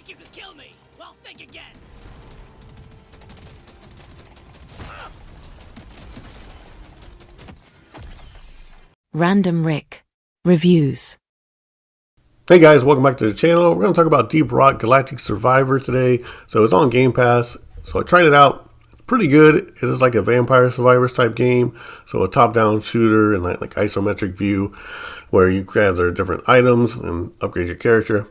think you could kill me? Well, think again. Random Rick Reviews. Hey guys, welcome back to the channel. We're going to talk about Deep Rock Galactic Survivor today. So it's on Game Pass. So I tried it out. It's pretty good. It is like a Vampire Survivors type game. So a top-down shooter and like isometric view where you gather different items and upgrade your character.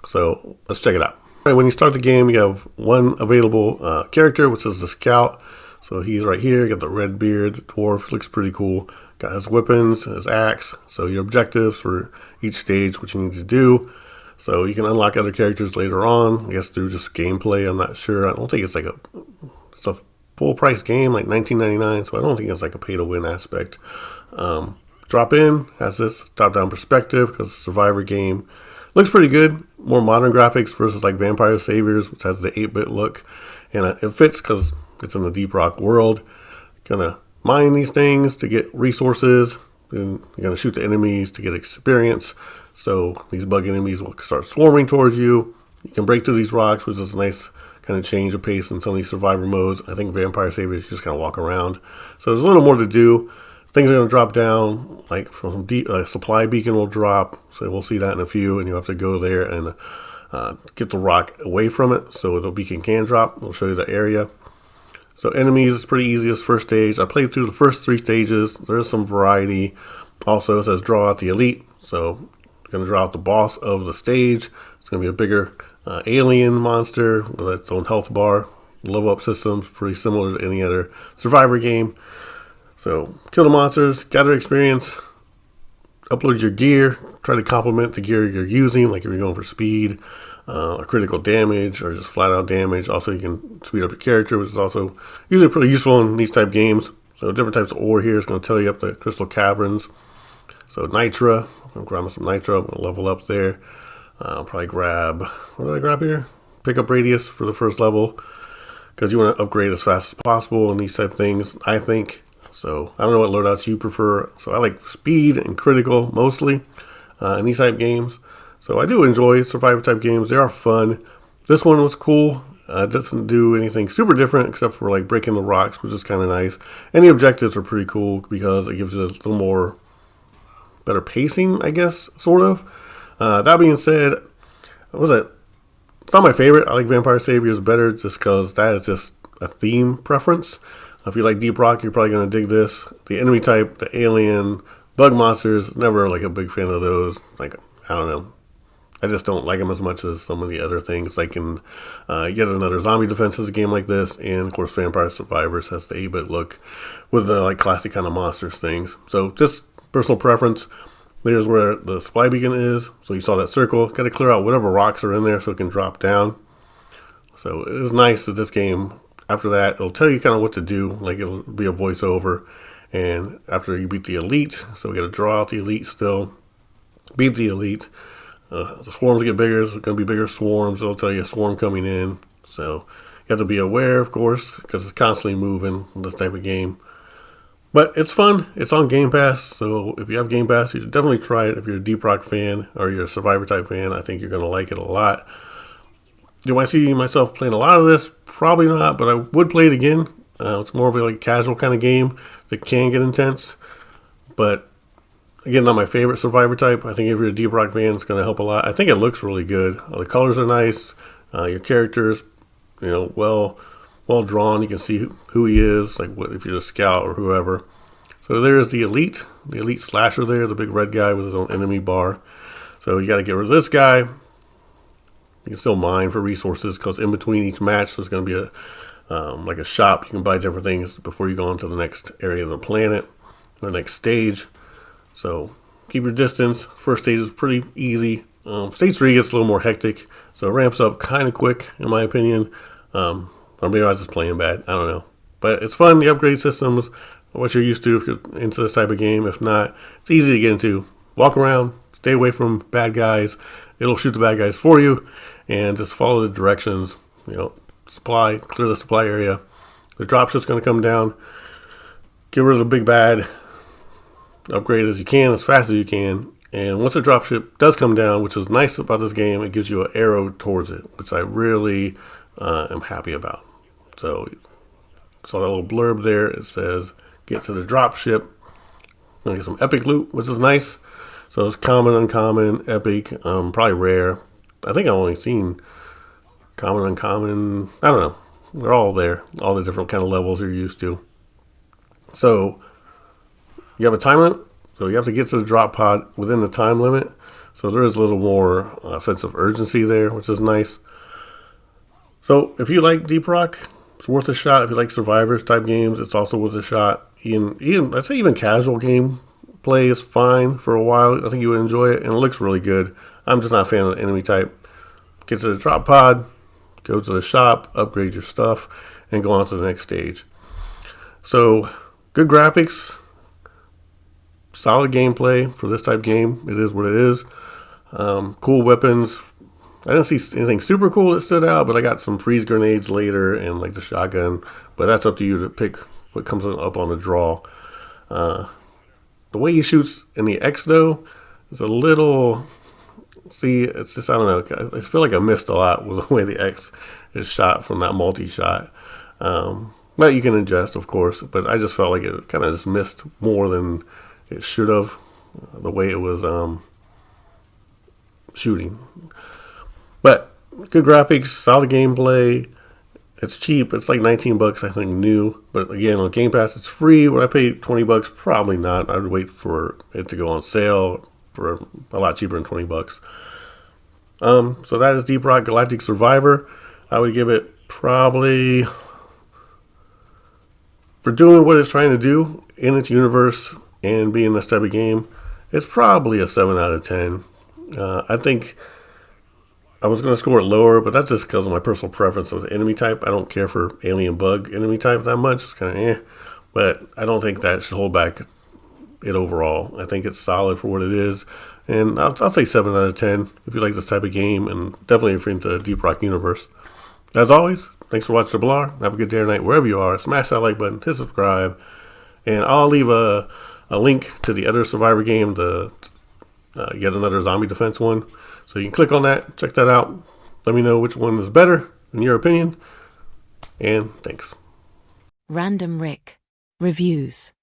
So let's check it out. All right, when you start the game, you have one available character, which is the Scout. So he's right here. You got the red beard, the dwarf. Looks pretty cool. Got his weapons, his axe. So your objectives for each stage, what you need to do. So you can unlock other characters later on, I guess through just gameplay. I'm not sure. I don't think it's like it's a full price game, like $19.99. So I don't think it's like a pay to win aspect. Drop in has this top down perspective because it's a survivor game. Looks pretty good. More modern graphics versus like Vampire Saviors, which has the 8-bit look. And it fits because it's in the Deep Rock world. Gonna mine these things to get resources. And you're gonna shoot the enemies to get experience. So these bug enemies will start swarming towards you. You can break through these rocks, which is a nice kind of change of pace in some of these survivor modes. I think Vampire Saviors you just kind of walk around. So there's a little more to do. Things are going to drop down, like from some deep, supply beacon will drop. So we'll see that in a few, and you have to go there and get the rock away from it. So the beacon can drop. We'll show you the area. So enemies is pretty easy as first stage. I played through the first 3 stages. There's some variety. Also, it says draw out the elite. So you're going to draw out the boss of the stage. It's going to be a bigger alien monster with its own health bar. Level up systems pretty similar to any other survivor game. So kill the monsters, gather experience, upload your gear, try to complement the gear you're using, like if you're going for speed, or critical damage, or just flat out damage. Also, you can speed up your character, which is also usually pretty useful in these type games. So different types of ore here is going to tell you up the crystal caverns. So nitra, I'm going to grab some nitra, I'm going to level up there. I'll probably grab, what did I grab here? Pickup radius for the first level, because you want to upgrade as fast as possible in these type of things, I think. So I don't know what loadouts you prefer. So I like speed and critical mostly in these type games. So I do enjoy survivor type games. They are fun. This one was cool. It doesn't do anything super different except for like breaking the rocks, which is kind of nice. And the objectives are pretty cool because it gives you a little more better pacing, I guess, sort of. That being said, it's not my favorite. I like Vampire Saviors better just because that is just a theme preference. If you like Deep Rock, you're probably going to dig this. The enemy type, the alien, bug monsters, never like a big fan of those. Like, I don't know. I just don't like them as much as some of the other things. Like in yet another Zombie Defense is a game like this. And of course, Vampire Survivors has the 8-bit look with the like classic kind of monsters things. So just personal preference. There's where the supply beacon is. So you saw that circle. Got to clear out whatever rocks are in there so it can drop down. So it is nice that this game, after that, it'll tell you kind of what to do. Like it'll be a voiceover. And after you beat the elite, so we got to draw out the elite still. Beat the elite. The swarms get bigger. There's going to be bigger swarms. It'll tell you a swarm coming in. So you have to be aware, of course, because it's constantly moving in this type of game. But it's fun. It's on Game Pass. So if you have Game Pass, you should definitely try it. If you're a Deep Rock fan or you're a Survivor type fan, I think you're going to like it a lot. Do I see myself playing a lot of this? Probably not, but I would play it again. It's more of a like casual kind of game that can get intense. But again, not my favorite Survivor type. I think if you're a Deep Rock fan, it's going to help a lot. I think it looks really good. The colors are nice. Your characters, well drawn. You can see who he is, like what if you're a scout or whoever. So there's the elite slasher there, the big red guy with his own enemy bar. So you got to get rid of this guy. You can still mine for resources because in between each match there's going to be like a shop. You can buy different things before you go on to the next area of the planet, or the next stage. So keep your distance. First stage is pretty easy. Stage 3 gets a little more hectic, so it ramps up kind of quick in my opinion. Or maybe I was just playing bad. I don't know. But it's fun. The upgrade systems, what you're used to if you're into this type of game. If not, it's easy to get into. Walk around, stay away from bad guys. It'll shoot the bad guys for you, and just follow the directions. Supply, clear the supply area. The dropship's going to come down. Get rid of the big bad. Upgrade as you can, as fast as you can, And once the dropship does come down, which is nice about this game, it gives you an arrow towards it, which I really am happy about. So that little blurb there, it says, get to the dropship. Gonna get some epic loot, which is nice. So it's common, uncommon, epic, probably rare. I think I've only seen common, uncommon. I don't know. They're all there. All the different kind of levels you're used to. So you have a time limit. So you have to get to the drop pod within the time limit. So there is a little more sense of urgency there, which is nice. So if you like Deep Rock, it's worth a shot. If you like survivors type games, it's also worth a shot. Even I'd say even casual game play is fine for a while. I think you would enjoy it, and it looks really good. I'm just not a fan of the enemy type. Get to the drop pod, go to the shop, upgrade your stuff, and go on to the next stage. So good graphics, solid gameplay for this type game. It is what it is. Cool weapons. I didn't see anything super cool that stood out, but I got some freeze grenades later and like the shotgun. But that's up to you to pick what comes up on the draw. The way he shoots in the X though is a little. See, it's just, I don't know. I feel like I missed a lot with the way the X is shot from that multi-shot. But you can adjust, of course. But I just felt like it kind of just missed more than it should have. The way it was shooting. But good graphics, solid gameplay. It's cheap. It's like $19, I think, new. But again, on Game Pass, it's free. Would I pay $20? Probably not. I would wait for it to go on sale for a lot cheaper than $20. So that is Deep Rock Galactic Survivor. I would give it probably, for doing what it's trying to do in its universe and being this type of game, it's probably a 7 out of 10. I think I was going to score it lower, but that's just because of my personal preference of the enemy type. I don't care for alien bug enemy type that much. It's kind of but I don't think that should hold back it overall. I think it's solid for what it is, and I'll say 7 out of 10 if you like this type of game, and definitely if you're into the Deep Rock universe. As always, thanks for watching the Blar. Have a good day or night wherever you are. Smash that like button, hit subscribe, and I'll leave a link to the other Survivor game, the yet another zombie defense one. So you can click on that, check that out. Let me know which one is better in your opinion, and thanks. Random Rick Reviews.